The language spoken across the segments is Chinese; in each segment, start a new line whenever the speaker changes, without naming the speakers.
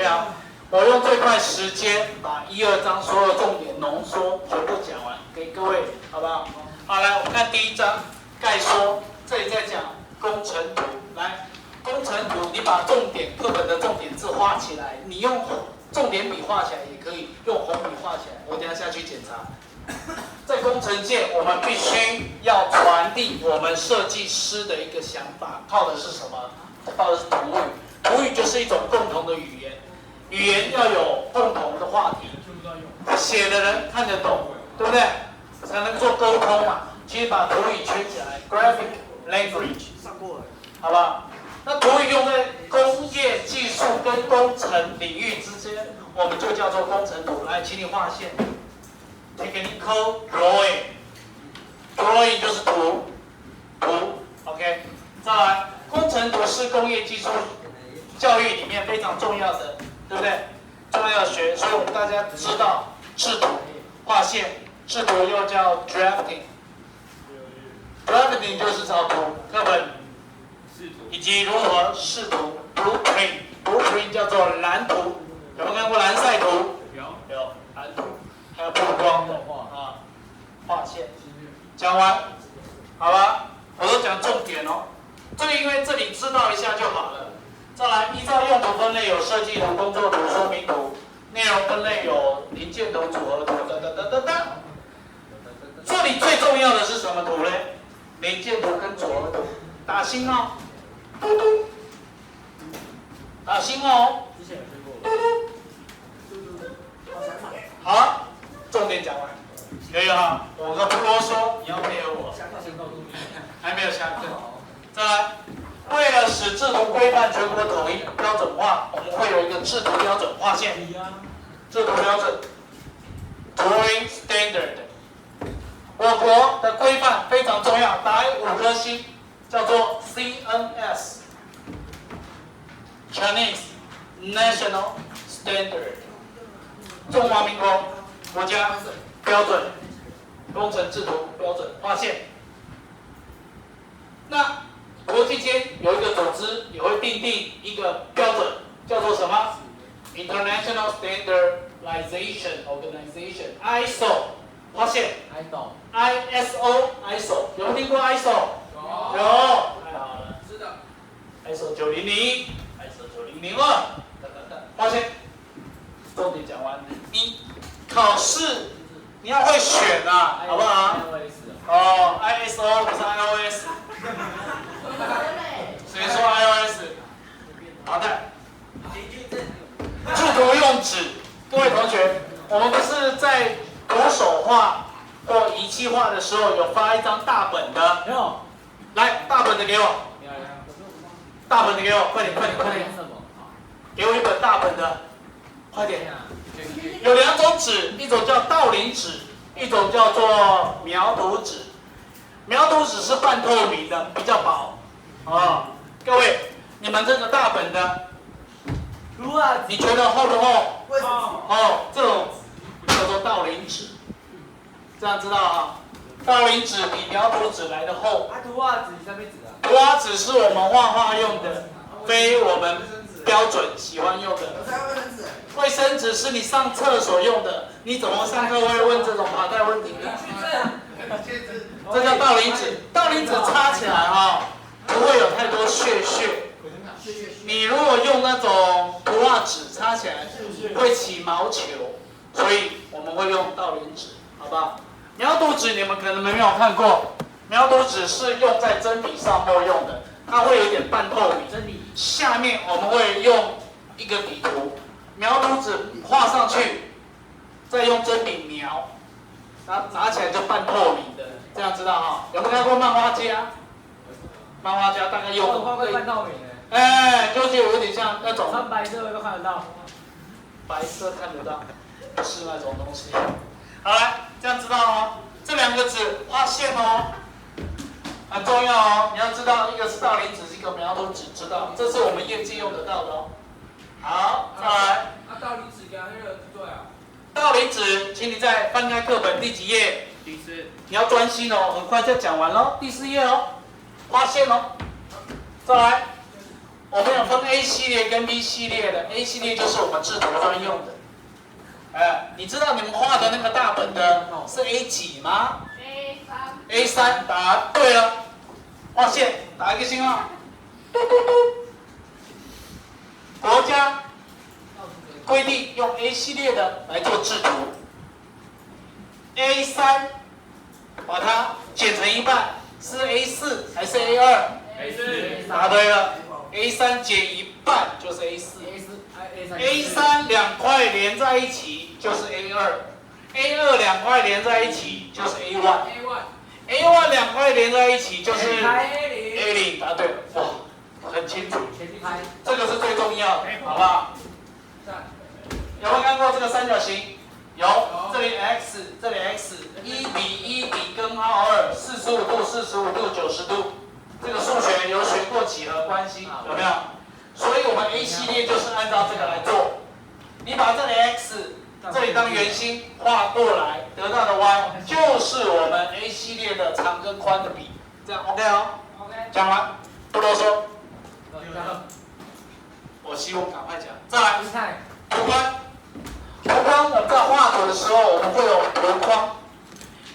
讲，我用最快时间把1、2章所有重点浓缩全部讲完，给各位，好不好？好，来，我们看第1章概说，这里在讲工程图。来，工程图，你把重点课本的重点字画起来，你用重点笔画起来也可以，用红笔画起来。我等一下下去检查。在工程界，我们必须要传递我们设计师的一个想法，靠的是什么？靠的是图语。图语就是一种共同的语言，语言要有共同的话题，写的人看得懂，对不对？才能做沟通嘛。其实把图语圈起来 ，graphic language， 好不好？那图语用在工业技术跟工程领域之间，我们就叫做工程图。来，请你画线。Technical drawing 就是图 ，OK。再来，工程图是工业技术教育里面非常重要的，对不对？重要的学，所以我们大家知道制图、画线，制图又叫 drafting 就是草图、课本，以及如何视图 blueprint 叫做蓝图，有没有看过蓝赛图？有蓝图。还有布光的啊，画线，讲完，好吧？我都讲重点哦。这个因为这里知道一下就好了。再来，依照用途分类有设计图、工作图、说明图；内容分类有零件图、组合图，这里最重要的是什么图呢？零件图跟组合图。打星号，嘟嘟，打星号哦，嘟嘟，好。重点讲完，可以哈，我都不啰嗦，你要配合我。还没有下课。再来，为了使制图规范全国统一标准化，我们会有一个制图标准划线。制图标准 ，Drawing Standard。我国的规范非常重要，打5颗星，叫做 CNS，Chinese National Standard， 中华民国。国家标准工程制图标准划线。那国际间有一个组织也会订定一个标准，叫做什么 ？International Standardization Organization ISO 划线。ISO 有没有听过 ISO？ 有。太好了。是的。ISO 9001、ISO 9002划线。重点讲完，你考试你要会选啊，好不好？哦 ，ISO 不是 iOS。谁说 iOS？ 好的。制图用纸，各位同学，我们不是在徒手画或仪器画的时候有发一张大本的？有。来，大本的给我。大本的给我，快点。给我一本大本的，快点。有2种纸，一种叫道林纸，一种叫做描图纸。描图纸是半透明的，比较薄。各位，你们这个大本的，你觉得厚不厚？这种叫做道林纸，这样知道啊？道林纸比描图纸来的厚。图画纸上面纸啊？图画纸是我们画画用的，非我们标准喜欢用的。卫生纸是你上厕所用的，你怎么上课会问这种麻袋问题呢？这叫道林纸。道林纸擦起来不会有太多屑。你如果用那种图画纸擦起来，会起毛球，所以我们会用道林纸，好不好？描图纸你们可能没有看过，描图纸是用在真笔上面用的，它会有一点半透明。下面我们会用一个底图。描图纸画上去，再用真笔描，拿起来就半透明的，这样知道哈？有没有看过漫画家？漫画家大概用的。半透明的。就是有点像那种。穿白色都看得到。白色看得到，不是那种东西。好来，这样知道哦。这2个纸画线哦，很重要哦。你要知道，一个是道林纸，一个描图纸，知道？这是我们业界用得到的哦。好，再来。
道林纸跟那个对啊。
道林纸，请你再翻开课本第几页？第4。你要专心哦，很快就讲完喽。第4页哦，画线哦。再来，我们有分 A 系列跟 B 系列的 ，A 系列就是我们制图专用的。你知道你们画的那个大本的是 A 几吗 ？A3。答对了，画线，打一个星号。国家规定用 A 系列的来做制图 ，A3 把它剪成一半，是 A4还是 A2？A4。答对了 ，A3 剪一半就是 A4。A3 两块连在一起就是 A2，A2 两块连在一起就是 A1，A1 两块连在一起就是 A0。答对了，哇，很清楚，这个是最重要的，好不好？有没有看过这个三角形？有，这里 x， 这里 x，1比1比根号2，45度、45度、90度，这个数学有学过几何关系，有没有？所以我们 A 系列就是按照这个来做。你把这里 x 这里当圆心画过来，得到的 y 就是我们 A 系列的长跟宽的比，这样 OK 哦？ OK。讲完，不啰嗦。我希望赶快讲。再来，图框。图框我们在画图的时候，我们会有图框。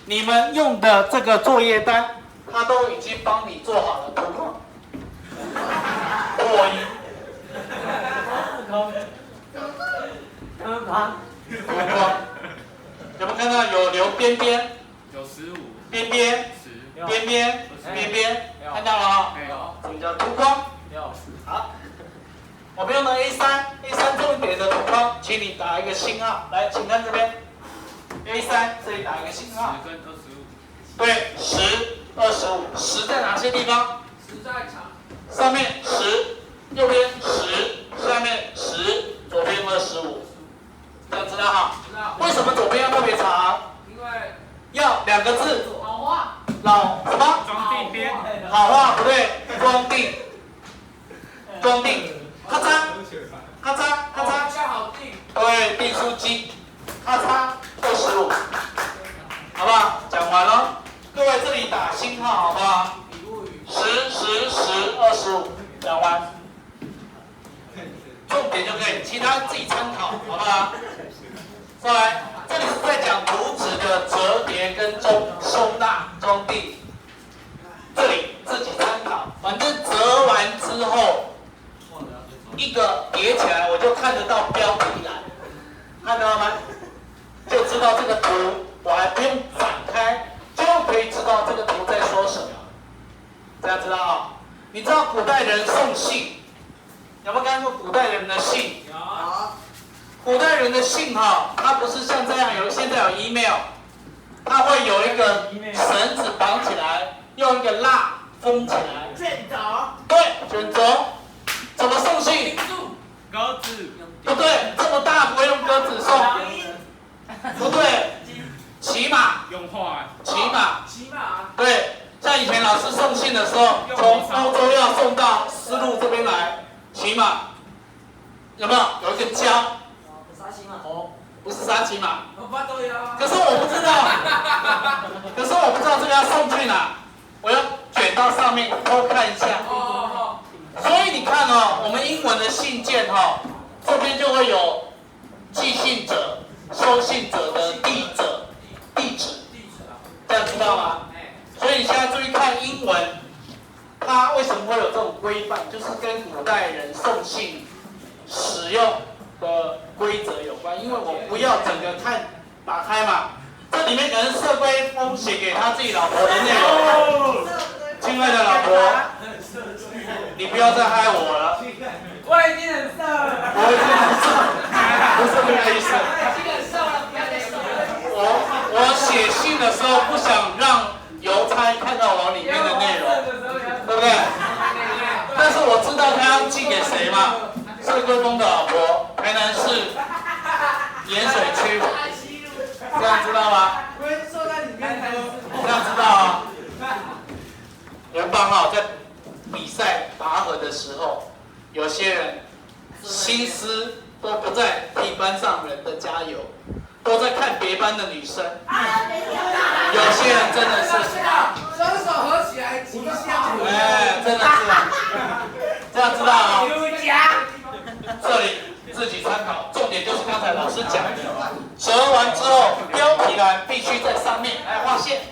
你们用的这个作业单，它都已经帮你做好了图框。破音。图框。有没有看到有留边边？
有15。边
边，看到了哈？这个叫图框。好。我们用的 A3 重点的图框，请你打一个星号。来，请看这边 ，A3 这里打一个星号。
10跟25。
对，10、25。10在哪些地方
？10在长。
上面10，右边10，下面10，左边25。这样知道哈？知道。为什么左边要特别长？
因为
要2个字。
好画。
老什么？
装订边。
好画不对，装订。咔嚓，咔嚓，咔嚓，
比较好定。
对，订书机，咔嚓25，好不好？讲完了，各位这里打星号，好不好？10、10、10、25，讲完，重点就可以，其他自己参考，好不好？再来，这里是在讲图纸的折叠跟收纳装订，这里自己参考，反正折完之后。一个叠起来，我就看得到标题栏，看到了吗？就知道这个图，我还不用展开，就可以知道这个图在说什么。大家知道啊？你知道古代人送信，有没有看过古代人的信？有。古代人的信哈，它不是像这样现在有 email， 它会有一个绳子绑起来，用一个蜡封起来。
卷轴。
对，卷轴。怎么送信？
鸽子。
不对，这么大不会用鸽子送。不对，骑马。
用画。
骑马。对，像以前老师送信的时候，从欧洲要送到丝路这边来，骑马。有没有？有一个胶。
沙琪玛。
不是沙琪玛。可是
可是
我不知道这个要送去哪，我要卷到上面偷看一下。所以你看哦，我们英文的信件哈，这边就会有寄信者、收信者的地址，这样知道吗？所以你现在注意看英文，它为什么会有这种规范，就是跟古代人送信使用的规则有关。因为我不要整个打开嘛，这里面可能是社规风写给他自己老婆的内容。亲爱的老婆。你不要再害我了！
我已经很瘦了。
不是这个意思。我写信的时候不想让邮差看到我里面的内容，对不对？但是我知道他要寄给谁嘛？社规风的老婆，台南市盐水区，这样知道吗？这样知道啊？很棒哈，在比赛拔河的时候，有些人心思都不在替班上人的加油，都在看别班的女生。有些人真的是
双手合起来击笑。
真的是。这样知道啊？
夹。
这里自己参考，重点就是刚才老师讲的，折完之后标题栏必须在上面来画线，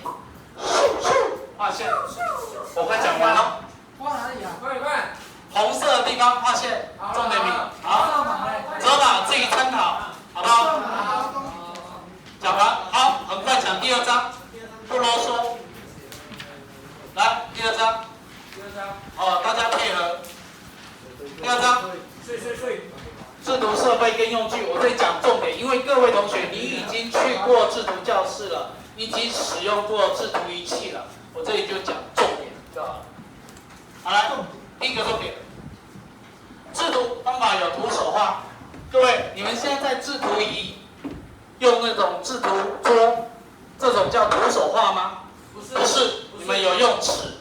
画线。我快讲完了。
画哪里啊？
快！
红色的地方画线，重点名。好，折码自己参考，好不好？讲完，好，很快讲第二章，不啰嗦。来，第二章。哦，大家配合。第二章。制图设备跟用具，我这里讲重点，因为各位同学你已经去过制图教室了，你已经使用过制图仪器了，我这里就讲重点就好了。好来，第一个重点，制图方法有徒手画。各位，你们现在在制图仪用那种制图桌，这种叫徒手画吗？不是，你们有用尺，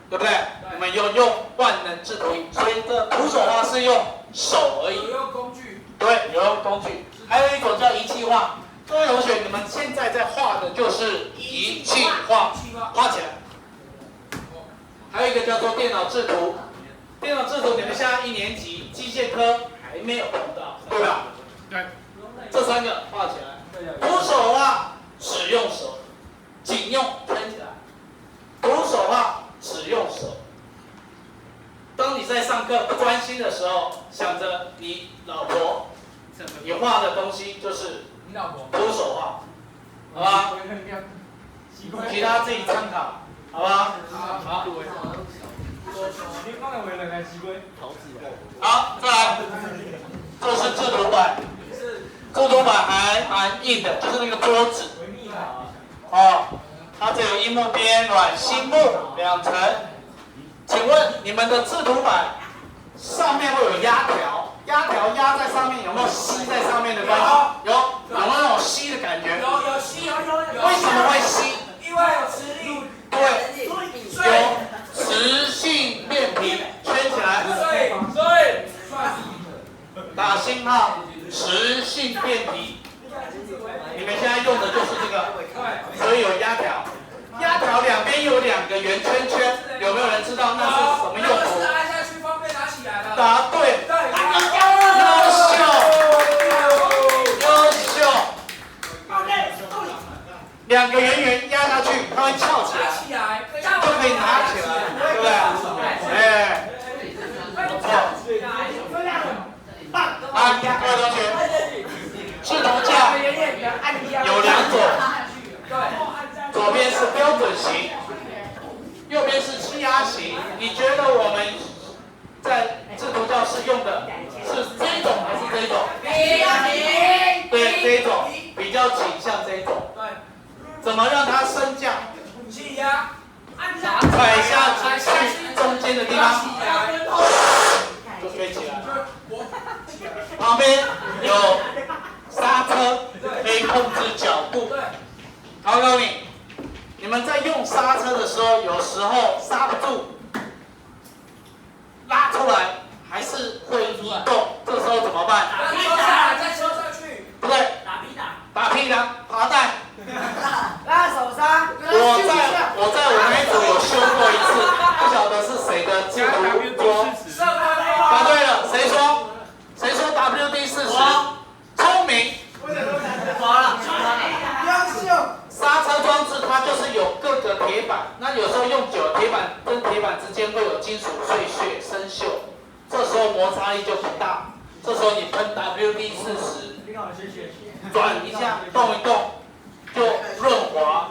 对不对？你们有用万能制图仪，所以这徒手画是用手而已。
有用工具。
对，有用工具。还有一种叫仪器画。各位同学，你们现在在画的就是仪器画，画起来。还有一个叫做电脑制图。电脑制图，你们现在1年级机械科还没有碰到，对吧？
对。
这3个画起来。徒手画，只用手，仅用圈起来。徒手画，只用手。当你在上课不专心的时候，想着你老婆，你画的东西就是
你老婆。
徒手画，好吧？其他自己参考，好吧？好。好，再来，这是制图板，制图板还蛮硬的，就是那个桌子。哦，它这有樱木边、软芯木2层。请问你们的制图板上面会有压条，压在上面，有没有吸在上面的关系？有没有那种吸的感觉？
有吸。
为什么会吸？
因为有磁力。
对，有磁性面皮，圈起来。
对。
打星号，磁性面皮。你们现在用的就是这个，所以有压条。压条两边有2个圆圈圈，有没有人知道那是什么用途？
是按下去方便拿起来的。
答对，优秀。2个圆圆压下去，它会翘起来，就可以拿起来，对不对？哎，不错。来，各位同学，制图架有2种。左边是标准型，右边是气压型。你觉得我们在制图教室用的是这种还是这种？对，这种比较倾向这种。怎么让它升降？
气压。
踩下去中间的地方，就飞起来了。旁边有刹车，可以控制脚步。好，告诉你们在用刹车的时候，有时候刹不住，拉出来还是会移动，这时候怎么办？
再收上去。
不对，打屁股，爬带。
拉手刹。
我在我那一组有修过一次，不晓得是谁的制图桌。答对了，谁说WD-40？聪明。刹车装置它就是有各个铁板，那有时候用久了，铁板跟铁板之间会有金属碎屑生锈，这时候摩擦力就不大。这时候你喷 WD-40，转一下，动一动，就润滑，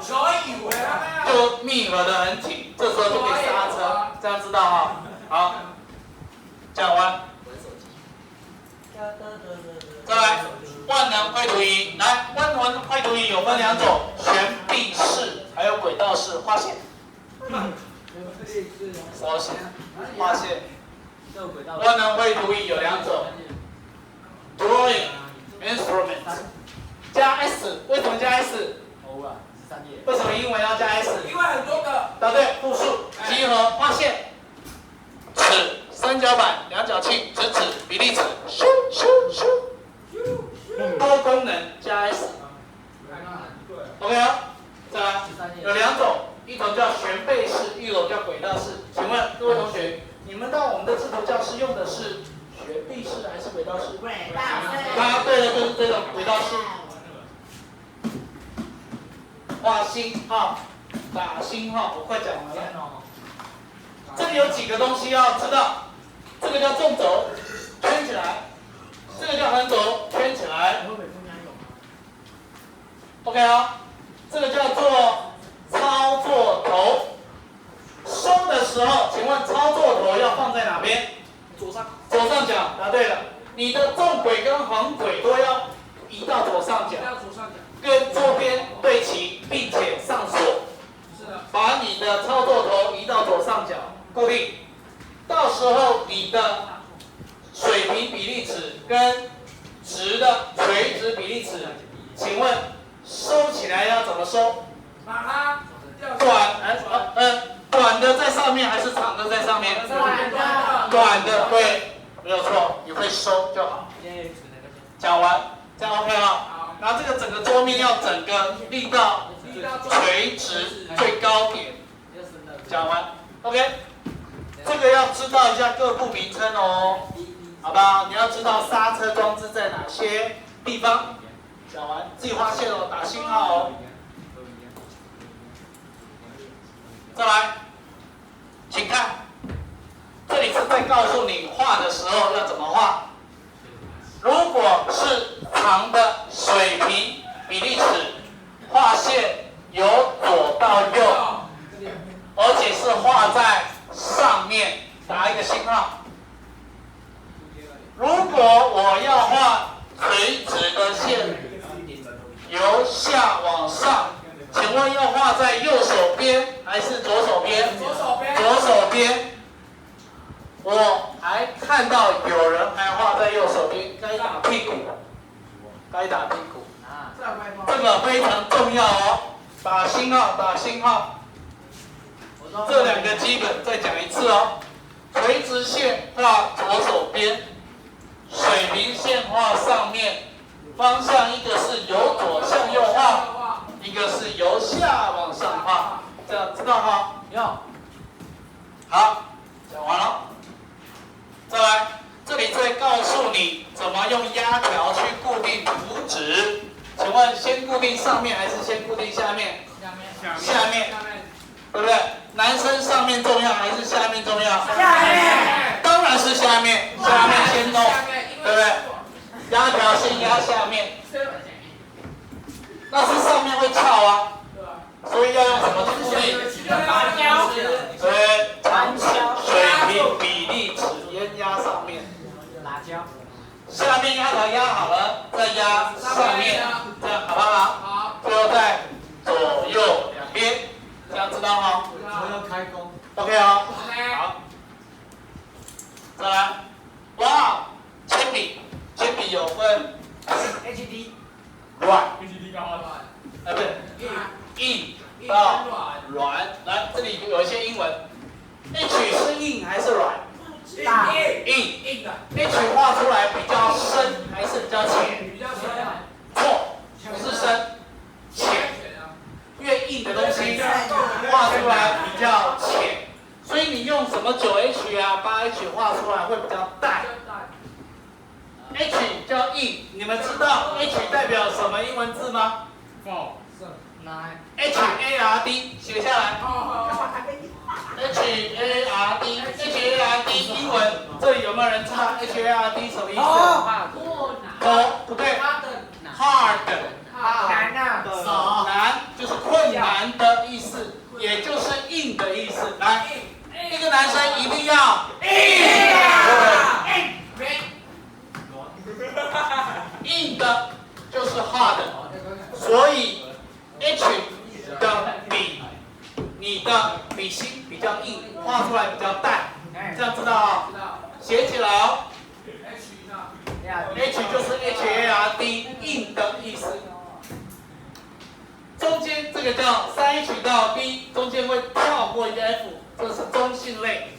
就密合的很紧，这时候就可以刹车，这样知道哈？好，讲完。再来，万能绘图仪。来，万能绘图仪有分2种，悬臂式还有轨道式画线。手写画线。万能绘图仪有2种 ，drawing instrument 加 S， 为什么加 S？ 为什么英文要加 S？
因为很多个。
答对，复数集合画线。尺、三角板、量角器、直尺、比例尺，咻咻咻。多功能加 S。OK 啊，再来，有2种，一种叫悬背式，一种叫轨道式。请问各位同学，你们到我们的制图头教室用的是悬臂式还是轨道式？
轨道式。
答对了，就是这种轨道式。画星号，打星号，我快讲完了。这里有几个东西要知道，这个叫纵轴，圈起来；这个叫横轴，圈起来。OK 啊，这个叫做操作头。收的时候，请问操作头要放在哪边？左上角，答对了。你的纵轨跟横轨都要移到左上角，跟桌边对齐，并且上锁。
是的。
把你的操作头移到左上角，固定。到时候你的水平比例尺跟直的垂直比例尺，请问收起来要怎么收？
把它
短的在上面还是长的在上面？短的，对，没有错，你会收就好。讲完，这样 OK 了。然后这个整个桌面要整个立到垂直最高点。讲完 ，OK。这个要知道一下各部名称哦，好不好？你要知道刹车装置在哪些地方。讲完，自己画线哦，打星号哦。再来，请看，这里是在告诉你画的时候要怎么画。如果是长的水平比例尺，画线由左到右，而且是画在上面，打一个星号。如果我要画垂直的线，由下往上，请问要画在右手边还是左手边？左手边。我还看到有人还画在右手边，该打屁股，该打屁股。这个非常重要哦，打星号，打星号。这两个基本再讲一次哦。垂直线画左手边，水平线画上面，方向一个是由左向右画，一个是由下往上画，这样知道吗？
有。
好，讲完了。再来，这里再告诉你怎么用压条去固定图纸。请问先固定上面还是先固定下面？下面，对不对？男生上面重要还是下面重要？
下面。
当然是下面，下面先弄，对不对？压条先压下面，那是上面会翘啊，所以要用什么去固定？对，长尺水平比例尺先压上面，下面压条压好了，再压上面，这样好不好？
好。
最后再左右两边，这样知道吗？
开工。
OK 啊，好，再来，哇，铅笔有分
HD。
软，不是硬到软。来，这里有一些英文 ，H 是硬还是软？硬的。H 画出来比较深还是比较浅？
比较深。
错，不是深，浅。越硬的东西画出来比较浅，所以你用什么9H 啊、8H 画出来会比较淡。H 叫硬，你们知道 H 代表什么英文字吗？HARD 写下来。HARD 英文，这里有没有人知道 HARD 什么意思？不对 ，hard 难就是困难的意思，也就是硬的意思。来，一个男生一定要硬的就是 hard， 所以 H 的笔，你的笔芯比较硬，画出来比较淡，这样知道啊？写起来哦。H 就是 HARD 硬的意思。中间这个叫3H 到 D， 中间会跳过一个 F， 这是中性类，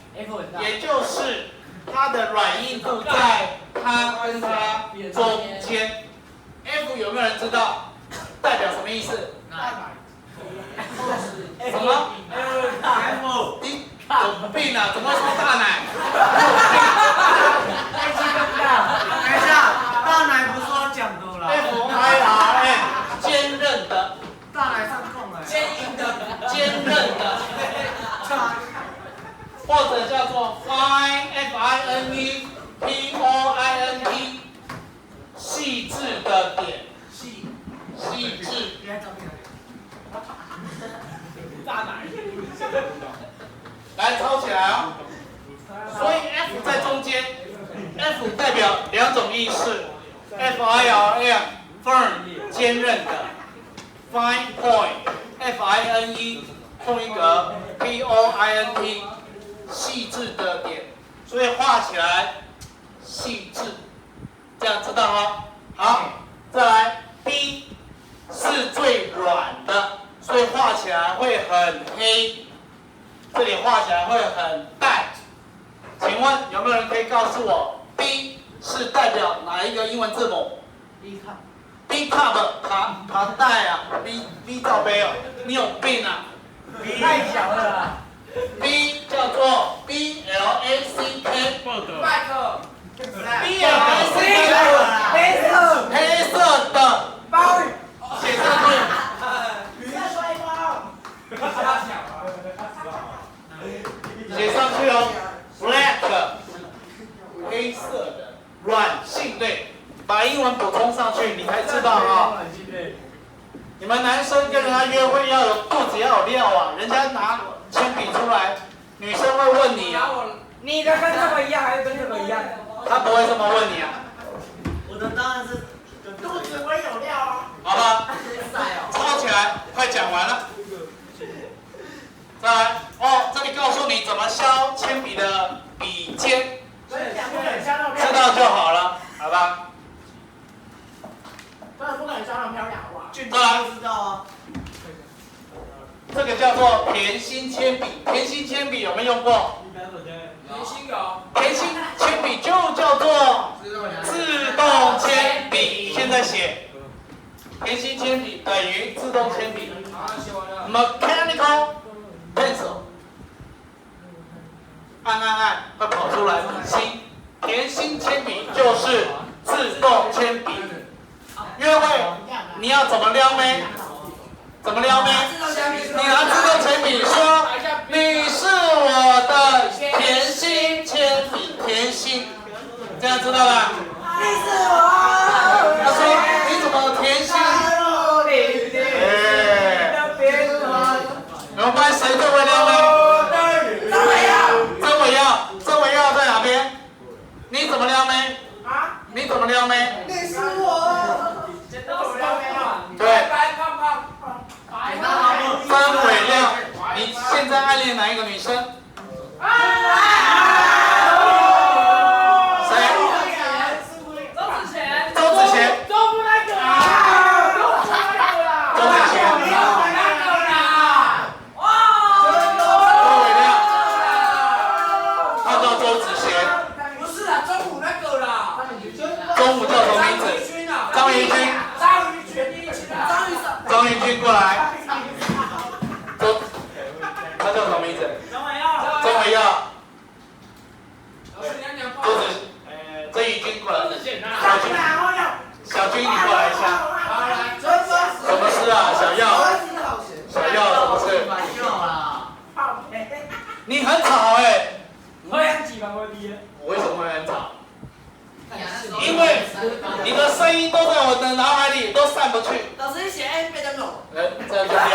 也就是它的软硬度在它跟它中间。F 有没有人知道代表什么意思？什么 ？D 有病啊！怎么会说大奶？
太激动了！等一下，大奶不是我讲的啦。
FIRN 坚韧的，
大奶上控了。
坚硬的，
坚韧的，或者叫做 fine FINE POINT 细致的点，细致。
大奶。
来抄起来哦。所以 F 在中间 ，F 代表两种意思 ，FIRM firm 坚韧的 ，fine point FINE 空一格 POINT 细致的点，所以画起来细致，这样知道吗？好，再来 B 是最软的，所以画起来会很黑。这里画起来会很淡，请问有没有人可以告诉我 B 是代表哪一个英文字母 ？B cup 卡带啊 ，B 罩杯哦，你有病啊
？B 太小了啦。
B 叫做 BLACK，
麦克。
BLACK 黑色的
鲍鱼。
写上去。
雨在摔包。
写上去哦 ，black 黑色的软性类，把英文补充上去，你才知道啊、你们男生跟人家约会要有肚子要有料啊，人家拿铅笔出来，女生会问你啊，
你的跟这个一样还是跟这个一样？
她不会这么问你啊，
我的当然是肚子会有料啊。
好吧？抄起来，快讲完了。再来哦，这里告诉你怎么削铅笔的笔尖，知道就好了，好吧？
当然不敢削那么漂亮，好不好？俊
再来
都知道啊。
这个叫做甜心铅笔，甜心铅笔有没有用过？
明星有。
甜心铅笔就叫做自动铅笔，现在写甜心铅笔等于自动铅笔。
好，写完了。
Mechanical pencil， 按会跑出来心。甜心铅笔就是自动铅笔。约会你要怎么撩妹？怎么撩妹？你拿自动铅笔说你是我的甜心铅笔，甜心，这样知道吧？
你是我。
他说你怎么甜心？你们班谁最会撩妹？曾伟耀在哪边？你怎么撩妹？你怎么撩妹？
你是我。
对，
白胖胖。
曾伟亮，你现在暗恋哪一个女生？谁？周子贤。中午叫什么名字？张宇军。张宇军过来。他叫什么名字？曾伟耀。曾宇军过来。小军你过来一下。什么事啊，小耀？小耀什么事？你很吵哎。我为什么会很吵？因为你的声音都在我的脑海里，都散不去。
老师，你写 A 背的懂。
这样就撩你。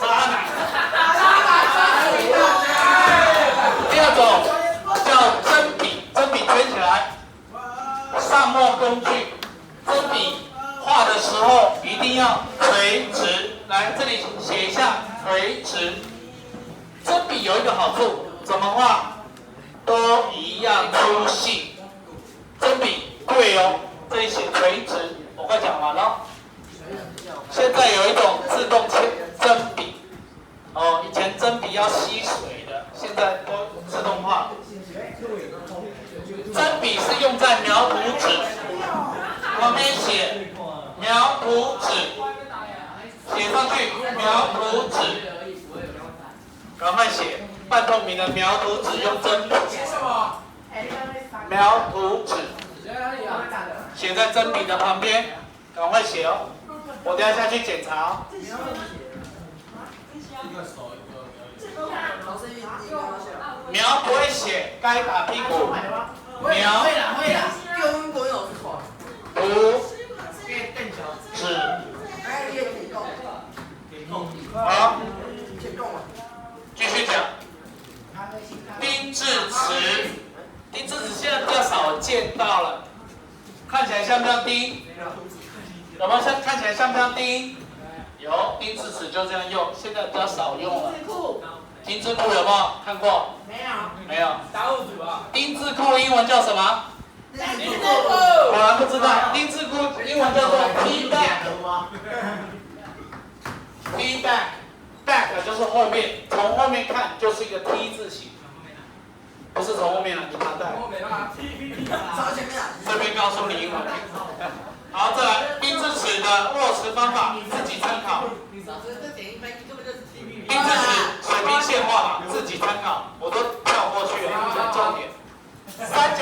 渣男。第二种叫针笔，针笔卷起来，上墨工具。针笔画的时候一定要垂直，来这里写一下垂直。针笔有一个好处，怎么画？都一样粗细，针笔贵哦，这里写垂直，我快讲完了。现在有一种自动针笔，哦，以前针笔要吸水的，现在都自动化。针笔是用在描图纸，旁边写描图纸，写上去描图纸。赶快写。半透明的描图纸用针笔
写什么？
描图纸
写哪里啊？
写在针笔的旁边，赶快写哦。我等一下下去检查哦。描不会写，该打屁股。描
会啦，中国有错。
图纸。好，继续讲。丁字词，丁字词现在比较少见到了，看起来像不像丁？有没有像看起来像不像丁？有，丁字词就这样用，现在比较少用了。丁字裤有没有看过？没有。
打五组啊。
丁字裤英文叫什么？
丁字裤。
果然不知道，丁字裤英文叫做 T-back。T-back，back 就是后面，从后面看就是一个 T 字形，不是从后面了，你麻袋。这边告诉你英文。好，再来丁字词的落词方法，自己参考。丁字词水平线画，自己参考，我都跳过去了，讲重点。三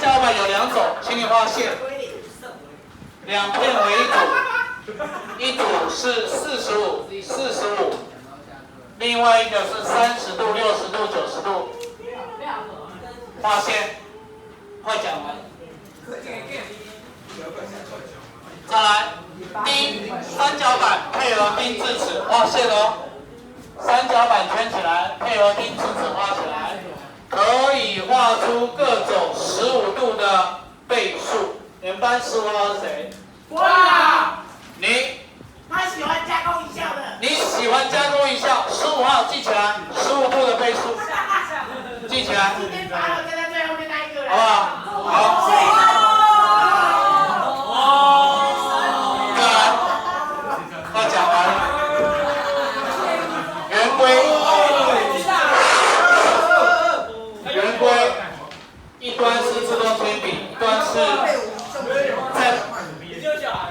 角板有两种，请你画线，两片为一组，一组是45，另外一个是30度、60度、90度，画线，快讲完。再来，丁三角板配合丁字词画线哦，三角板圈起来，配合丁字词画起来，可以画出各种15度的倍数。你们班15号是谁？
哇！
他喜欢加工一下的。
你喜欢加工一下，15号记起来，15度的倍数，记起来，
今天罚了站在最后面那一个人。
好不好？好。快讲完了。圆规，一端是自动铅笔，一端是针。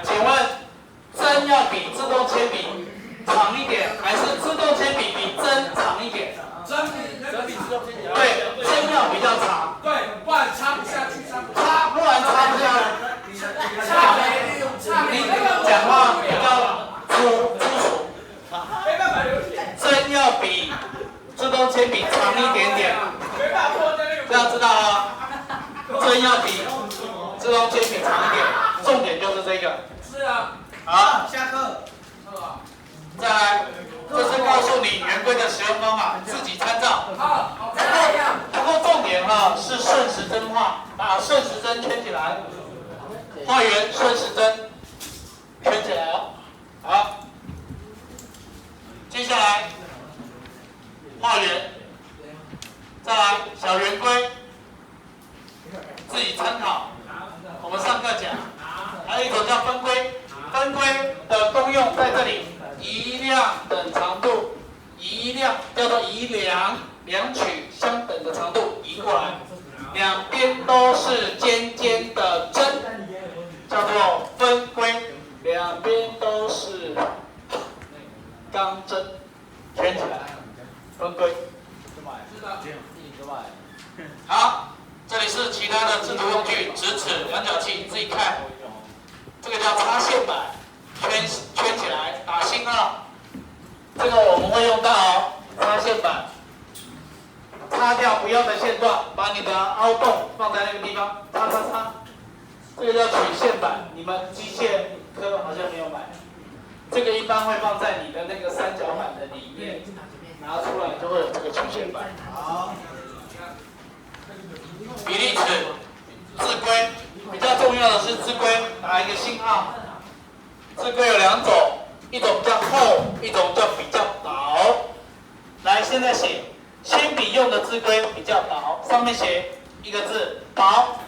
请问针要比自动铅笔长一点，还是自动铅笔比针长一点？
针比自动铅笔。
对，针要比较长。
对，不然插不下去，
不然插不下来。你讲话比较粗俗。
没办法流血。
针要比自动铅笔长一点点。
没办法破在那个。
这样知道了。针要比自动铅笔长一点，重点就是这个。
是啊。
好，
下课。
再来，这是告诉你圆规的使用方法，自己参照。
好，
不过重点哈是顺时针画，把顺时针圈起来，画圆顺时针圈起来哦。好，接下来画圆，再来小圆规，自己参考。我们上课讲，还有一种叫分规，分规的功用在这里，移量等长度，移量叫做移量，量取相等的长度移过来，两边都是尖尖的针，叫做分规，两边都是钢针，圈起来，分规。
是的。
好，这里是其他的制图用具，直尺、量角器，自己看。这个叫擦线板，圈起来，打星号。这个我们会用到哦，擦线板，擦掉不要的线段，把你的凹洞放在那个地方，擦。这个叫曲线板，你们机械科好像没有买。这个一般会放在你的那个三角板的里面，拿出来就会有这个曲线板。好。比例尺、字规，比较重要的是字规，打一个星号。字规有两种，一种比较厚，一种叫比较薄。来，现在写铅笔用的字规比较薄，上面写一个字薄。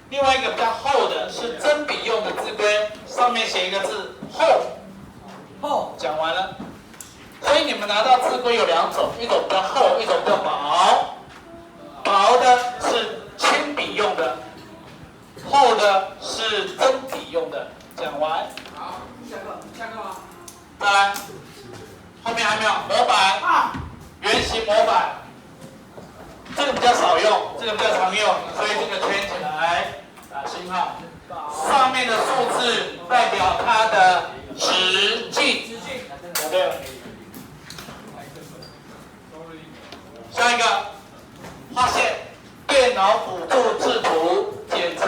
另外一个比较厚的是针笔用的字规，上面写一个字厚。讲完了。所以你们拿到字规有两种，一种比较厚，一种比较薄。薄的是铅笔用的，厚的是针笔用的。讲完。
好，下课吗？
再来，面还没有模板，圆形模板，这个比较少用，这个比较常用，所以这个圈起来，打星号。上面的数字代表它的直径，有没有？下一个，画线，电脑辅助制图，简称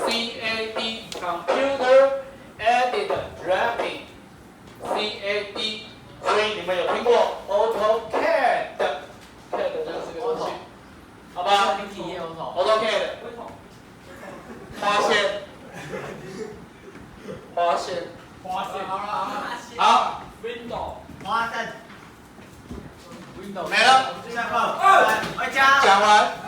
CAD，Computer Aided Drafting，CAD。所以你们有听过 AutoCAD，CAD 就是这个东西，好吧 ？AutoCAD， 花线，花线，
花线，
好
，Window，
花灯，Window，
没了，
下课，回家。
讲完。